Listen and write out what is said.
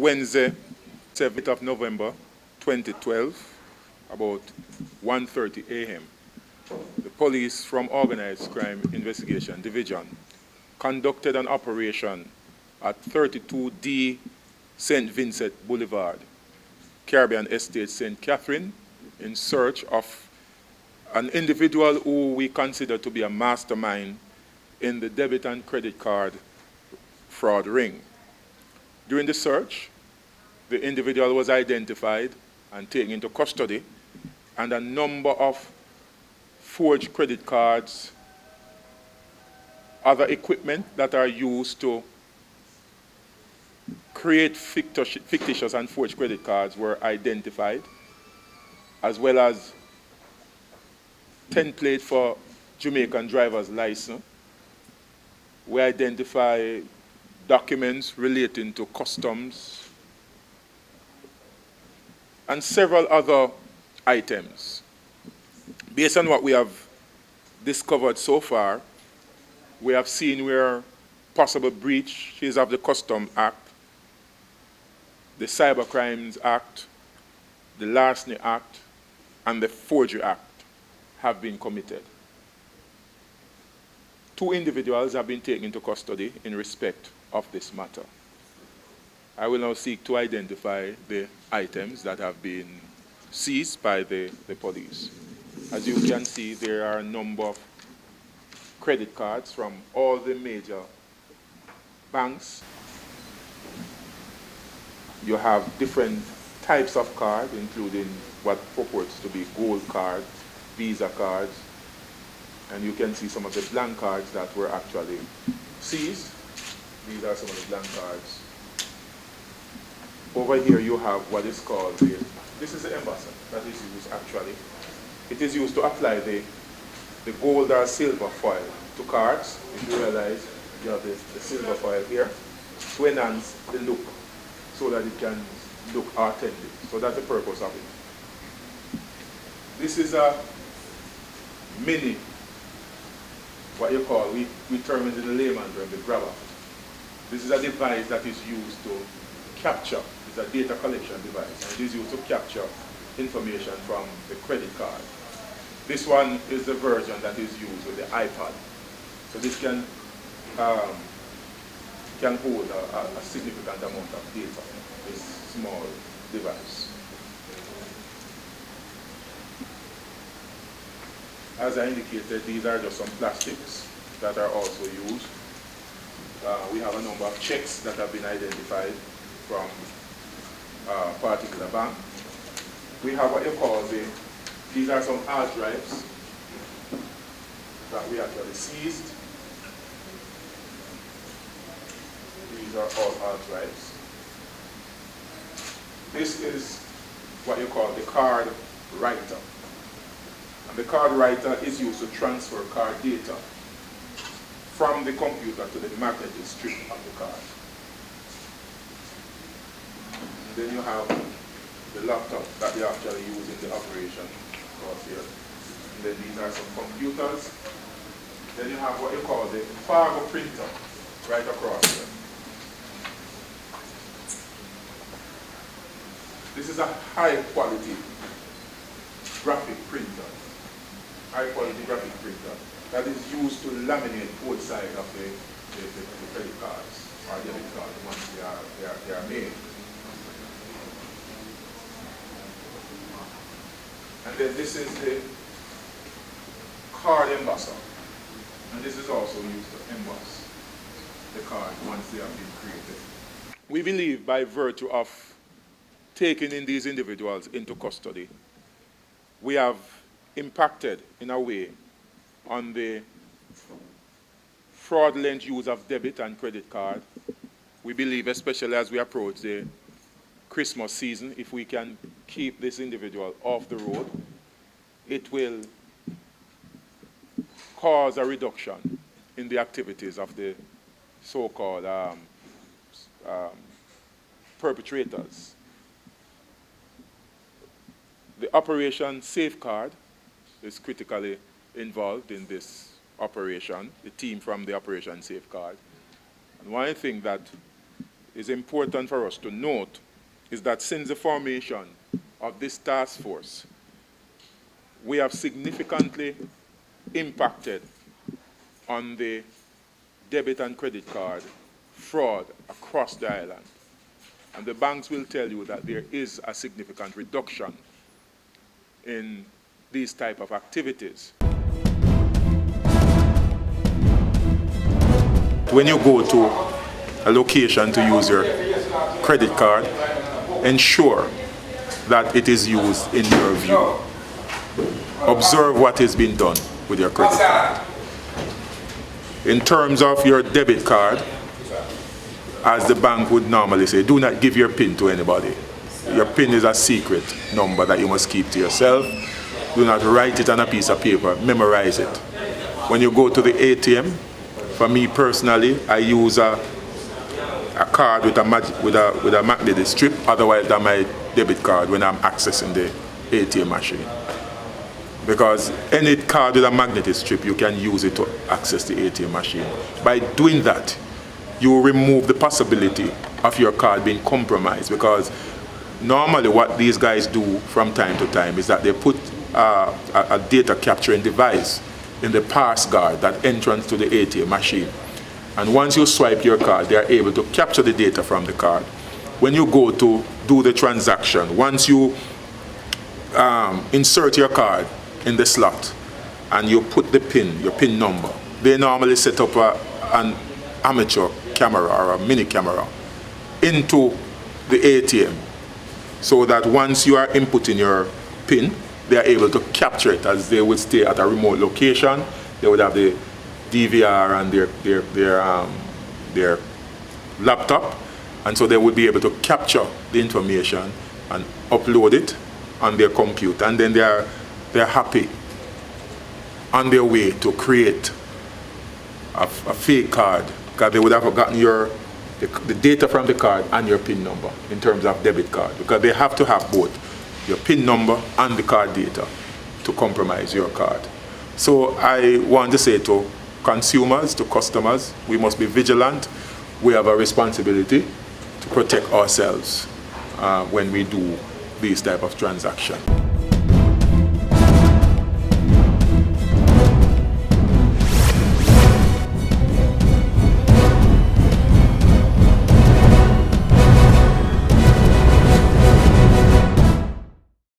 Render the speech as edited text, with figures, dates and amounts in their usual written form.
Wednesday, 7th of November, 2012, about 1:30 a.m. The police from Organized Crime Investigation Division conducted an operation at 32D St. Vincent Boulevard, Caribbean Estate, St. Catherine, in search of an individual who we consider to be a mastermind in the debit and credit card fraud ring. During the search, the individual was identified and taken into custody, and a number of forged credit cards, other equipment that are used to create fictitious and forged credit cards were identified, as well as template for Jamaican driver's license. We identify documents relating to customs and several other items. Based on what we have discovered so far, we have seen where possible breaches of the Customs Act, the Cybercrimes Act, the Larceny Act, and the Forgery Act have been committed. 2 individuals have been taken into custody in respect of this matter. I will now seek to identify the items that have been seized by the police. As you can see, there are a number of credit cards from all the major banks. You have different types of cards, including what purports to be gold cards, Visa cards, and you can see some of the blank cards that were actually seized. These are some of the blank cards. Over here you have what is called this is the embosser that is used actually. It is used to apply the gold or silver foil to cards. If you realize, you have the silver foil here to enhance the look so that it can look authentic. So that's the purpose of it. This is a mini, what you call, we term it in the layman term, the grabber. This is a device that is used to capture, it's a data collection device, and it is used to capture information from the credit card. This one is the version that is used with the iPad. So this can hold a significant amount of data, this small device. As I indicated, these are just some plastics that are also used. We have a number of checks that have been identified from a particular bank. We have what you call these are some hard drives that we actually seized. These are all hard drives. This is what you call the card writer. And the card writer is used to transfer card data from the computer to the magnetic strip of the card. And then you have the laptop that you actually use in the operation across here. And then these are some computers. Then you have what you call the Fargo printer right across here. This is a high quality graphic printer. High quality graphic printer that is used to laminate both sides of the credit cards or debit cards once they are made. And then this is the card embosser. And this is also used to emboss the card once they have been created. We believe by virtue of taking in these individuals into custody, we have impacted in a way on the fraudulent use of debit and credit card. We believe, especially as we approach the Christmas season, if we can keep this individual off the road, it will cause a reduction in the activities of the so-called perpetrators. The Operation Safeguard is critically involved in this operation, the team from the Operation Safeguard. And one thing that is important for us to note is that since the formation of this task force, we have significantly impacted on the debit and credit card fraud across the island. And the banks will tell you that there is a significant reduction in these type of activities. When you go to a location to use your credit card, ensure that it is used in your view. Observe what is being done with your credit card. In terms of your debit card, as the bank would normally say, do not give your PIN to anybody. Your PIN is a secret number that you must keep to yourself. Do not write it on a piece of paper, memorize it. When you go to the ATM, for me personally, I use a card with a magnetic strip, otherwise than my debit card when I'm accessing the ATM machine. Because any card with a magnetic strip, you can use it to access the ATM machine. By doing that, you remove the possibility of your card being compromised, because normally what these guys do from time to time is that they put a data capturing device in the pass guard, that entrance to the ATM machine. And once you swipe your card, they are able to capture the data from the card. When you go to do the transaction, once you insert your card in the slot and you put the PIN, your PIN number, they normally set up an amateur camera or a mini camera into the ATM, so that once you are inputting your PIN, they are able to capture it, as they would stay at a remote location. They would have the DVR and their laptop, and so they would be able to capture the information and upload it on their computer, and then they're happy on their way to create a fake card, because they would have gotten the data from the card and your PIN number in terms of debit card, because they have to have both your PIN number and the card data to compromise your card. So I want to say to consumers, to customers, we must be vigilant. We have a responsibility to protect ourselves when we do these type of transactions.